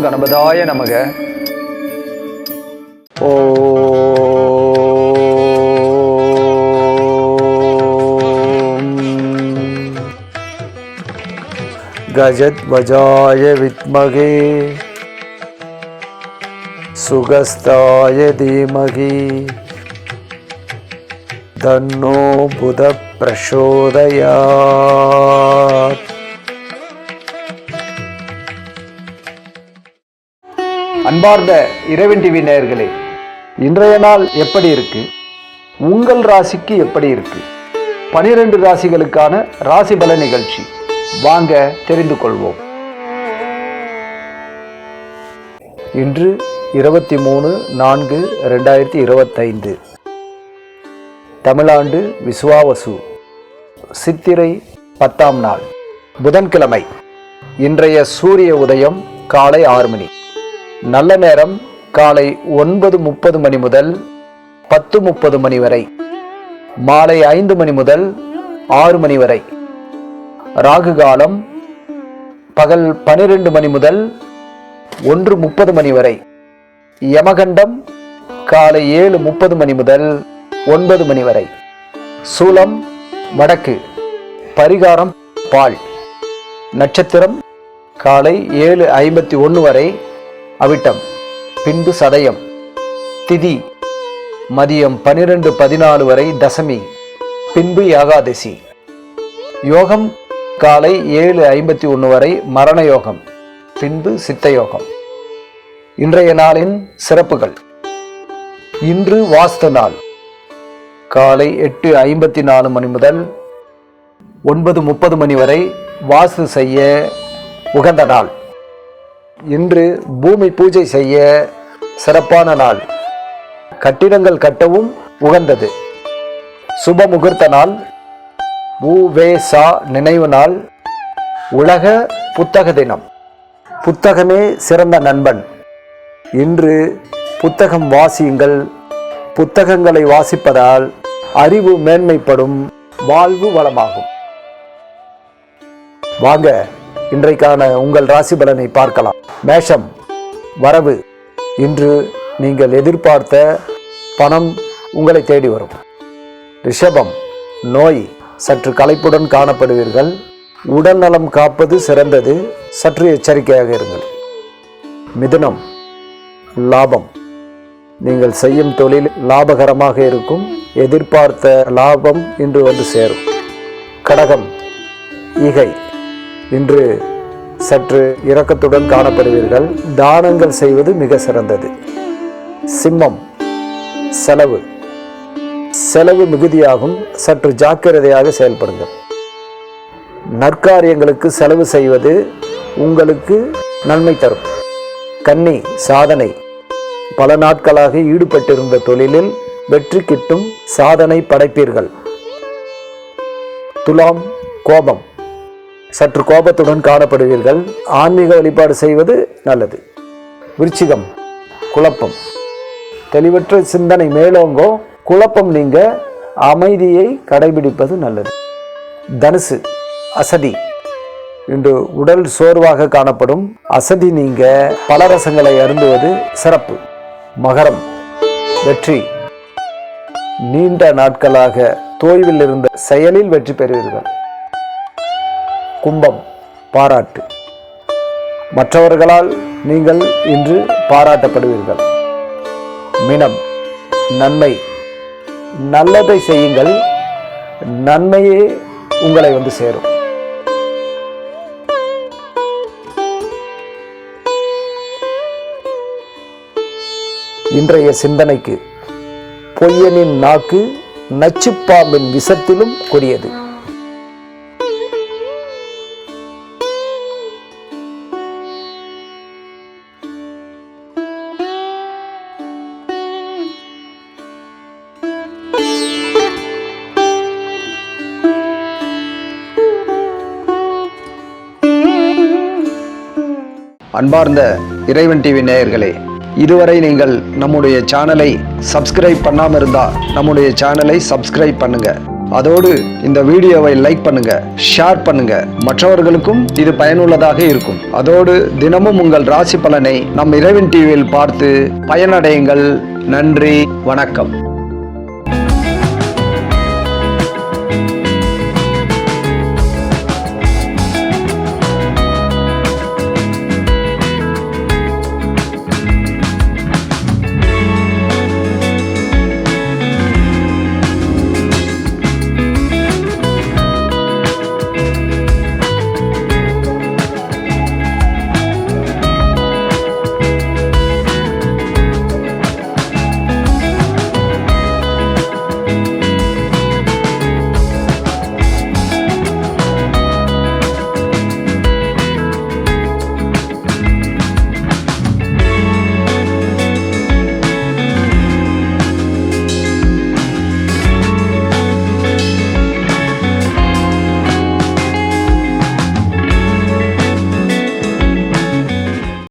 கணபதாய நமக. கஜத்வஜாய வித்மகே சுகஸ்தாய தீமகி தன்னோ புத பிரசோதயாத். அன்பார்ந்த இறைவன் டிவி நேயர்களே, இன்றைய நாள் எப்படி இருக்கு? உங்கள் ராசிக்கு எப்படி இருக்கு? 12 ராசிகளுக்கான ராசி பல நிகழ்ச்சி வாங்க தெரிந்து கொள்வோம். இன்று 23/4/2025 தமிழாண்டு விசுவாவசு சித்திரை 10ஆம் நாள் புதன்கிழமை. இன்றைய சூரிய உதயம் காலை 6 மணி. நல்ல நேரம் காலை 9:30 மணி முதல் 10:30 மணி வரை. மாலை 5 மணி முதல் 6 மணி வரை. ராகு காலம் பகல் 12 மணி முதல் 1:30 மணி வரை. யமகண்டம் காலை 7:30 மணி முதல் 9 மணி வரை. சூலம் வடக்கு. பரிகாரம் பால். நட்சத்திரம் காலை 7:51 வரை அவிட்டம், பின்பு சதயம். திதி மதியம் 12:14 வரை தசமி, பின்பு ஏகாதசி. யோகம் காலை 7:51 வரை மரண யோகம், பின்பு சித்த யோகம். இன்றைய நாளின் சிறப்புகள். இன்று வாஸ்து நாள். காலை 8:54 மணி முதல் 9:30 மணி வரை வாஸ்து செய்ய உகந்த நாள். இன்று பூமி பூஜை செய்ய சிறப்பான நாள். கட்டிடங்கள் கட்டவும் உகந்தது. சுப முகூர்த்த நாள். உ.வே.சா நினைவு நாள். உலக புத்தக தினம். புத்தகமே சிறந்த நண்பன். இன்று புத்தகம் வாசியுங்கள். புத்தகங்களை வாசிப்பதால் அறிவு மேன்மைப்படும், வாழ்வு வளமாகும். வாங்க இன்றைக்கான உங்கள் ராசி பலனை பார்க்கலாம். மேஷம் வரவு. இன்று நீங்கள் எதிர்பார்த்த பணம் உங்களை தேடி வரும். ரிஷபம் நோய். சற்று களைப்புடன் காணப்படுவீர்கள். உடல் நலம் காப்பது சிறந்தது. சற்று எச்சரிக்கையாக இருங்கள். மிதுனம் லாபம். நீங்கள் செய்யும் தொழில் லாபகரமாக இருக்கும். எதிர்பார்த்த லாபம் இன்று வந்து சேரும். கடகம் ஈகை. இன்று சற்று இரக்கத்துடன் காணப்படுவீர்கள். தானங்கள் செய்வது மிக சிறந்தது. சிம்மம் செலவு. செலவு மிகுதியாகும். சற்று ஜாக்கிரதையாக செயல்படுங்கள். நற்காரியங்களுக்கு செலவு செய்வது உங்களுக்கு நன்மை தரும். கன்னி சாதனை. பல நாட்களாக ஈடுபட்டிருந்த தொழிலில் வெற்றி கிட்டும். சாதனை படைப்பீர்கள். துலாம் கோபம். சற்று கோபத்துடன் காணப்படுவீர்கள். ஆன்மீக வழிபாடு செய்வது நல்லது. விருச்சிகம் குழப்பம். தெளிவற்ற சிந்தனை மேலோங்கோ. குழப்பம் நீங்க அமைதியை கடைபிடிப்பது நல்லது. தனுசு அசதி. இன்று உடல் சோர்வாக காணப்படும். அசதி நீங்க பலரசங்களை அருந்துவது சிறப்பு. மகரம் வெற்றி. நீண்ட நாட்களாக தோய்வில் இருந்த செயலில் வெற்றி பெறுவீர்கள். கும்பம் பாராட்டு. மற்றவர்களால் நீங்கள் இன்று பாராட்டப்படுவீர்கள். மீனம் நன்மை. நல்லதை செய்யுங்கள். நன்மையே உங்களை வந்து சேரும். இன்றைய சிந்தனைக்கு. பொய்யனின் நாக்கு நச்சுப்பாம்பின் விஷத்திலும் கொடியது. அன்பார்ந்த இறைவன் டிவி நேயர்களே, இதுவரை நீங்கள் நம்முடைய சேனலை சப்ஸ்கிரைப் பண்ணாமல் இருந்தால் நம்முடைய சேனலை சப்ஸ்கிரைப் பண்ணுங்க. அதோடு இந்த வீடியோவை லைக் பண்ணுங்க, ஷேர் பண்ணுங்க, மற்றவர்களுக்கும் இது பயனுள்ளதாக இருக்கும். அதோடு தினமும் உங்கள் ராசி பலனை நம் இறைவன் டிவியில் பார்த்து பயனடையுங்கள். நன்றி, வணக்கம்.